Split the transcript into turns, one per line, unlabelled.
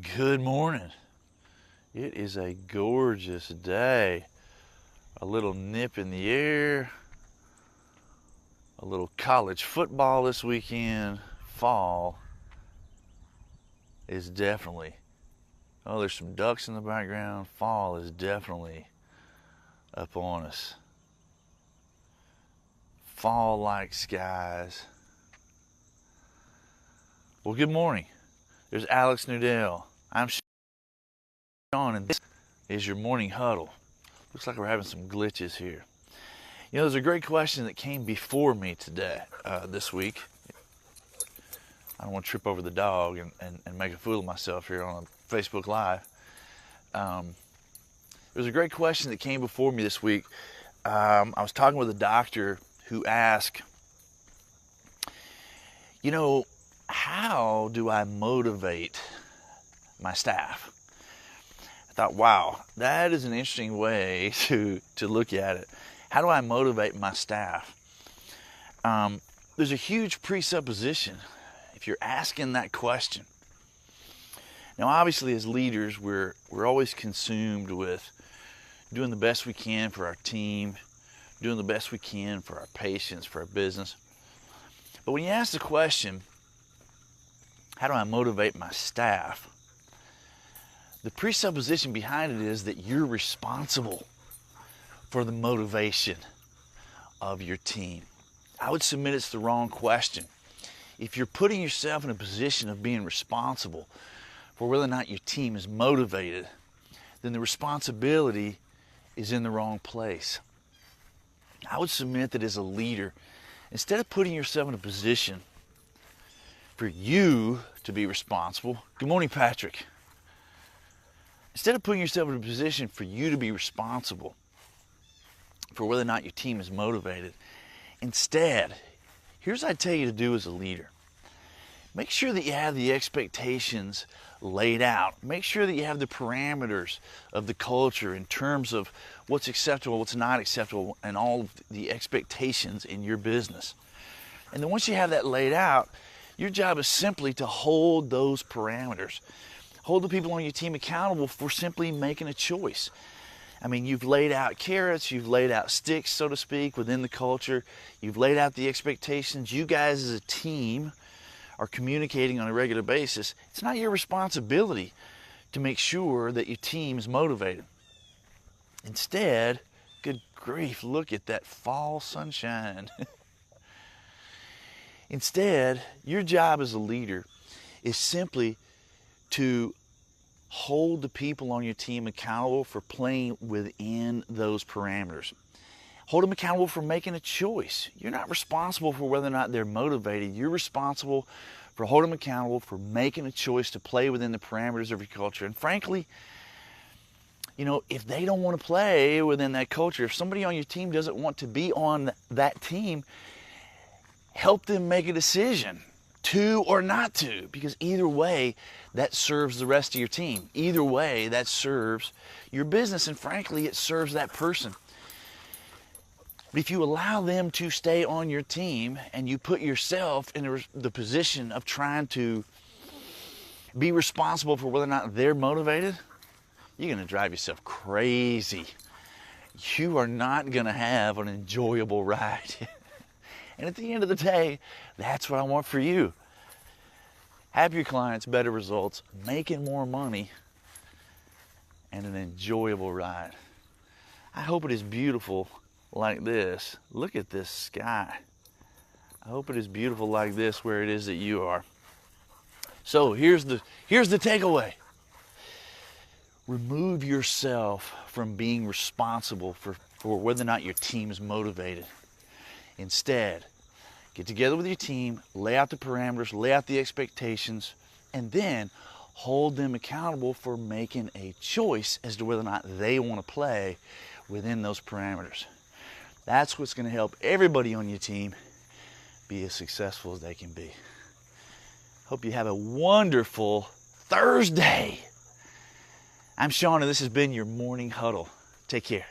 Good morning. It is a gorgeous day. A little nip in the air. A little college football this weekend. Fall is definitely, oh, there's some ducks in the background. Fall is definitely up on us. Fall-like skies. Well, good morning. There's Alex Nudell. I'm Sean, and this is your morning huddle. Looks like we're having some glitches here. You know, there's a great question that came before me today, this week. I don't want to trip over the dog and make a fool of myself here on a Facebook Live. There's a great question that came before me this week. I was talking with a doctor who asked, you know, how do I motivate my staff? I thought, wow, that is an interesting way to look at it. How do I motivate my staff? There's a huge presupposition if you're asking that question. Now, obviously, as leaders, we're always consumed with doing the best we can for our team, doing the best we can for our patients, for our business. But when you ask the question, how do I motivate my staff? The presupposition behind it is that you're responsible for the motivation of your team. I would submit it's the wrong question. If you're putting yourself in a position of being responsible for whether or not your team is motivated, then the responsibility is in the wrong place. I would submit that as a leader, instead of putting yourself in a position for you to be responsible, good morning, Patrick. Instead of putting yourself in a position for you to be responsible for whether or not your team is motivated, instead, here's what I tell you to do as a leader. Make sure that you have the expectations laid out. Make sure that you have the parameters of the culture in terms of what's acceptable, what's not acceptable, and all of the expectations in your business. And then once you have that laid out, your job is simply to hold those parameters. Hold the people on your team accountable for simply making a choice. I mean, you've laid out carrots, you've laid out sticks, so to speak, within the culture. You've laid out the expectations. You guys as a team are communicating on a regular basis. It's not your responsibility to make sure that your team is motivated. Instead, good grief, look at that fall sunshine. Instead, your job as a leader is simply to hold the people on your team accountable for playing within those parameters. Hold them accountable for making a choice. You're not responsible for whether or not they're motivated. You're responsible for holding them accountable for making a choice to play within the parameters of your culture. And frankly, you know, if they don't want to play within that culture, if somebody on your team doesn't want to be on that team, help them make a decision to or not to, because either way, that serves the rest of your team. Either way, that serves your business, and frankly, it serves that person. But if you allow them to stay on your team and you put yourself in the position of trying to be responsible for whether or not they're motivated, you're going to drive yourself crazy. You are not going to have an enjoyable ride. And at the end of the day, that's what I want for you. Happier clients, better results, making more money, and an enjoyable ride. I hope it is beautiful like this. Look at this sky. I hope it is beautiful like this where it is that you are. So here's the takeaway. Remove yourself from being responsible for whether or not your team is motivated. Instead, get together with your team, lay out the parameters, lay out the expectations, and then hold them accountable for making a choice as to whether or not they want to play within those parameters. That's what's going to help everybody on your team be as successful as they can be. Hope you have a wonderful Thursday. I'm Sean, and this has been your Morning Huddle. Take care.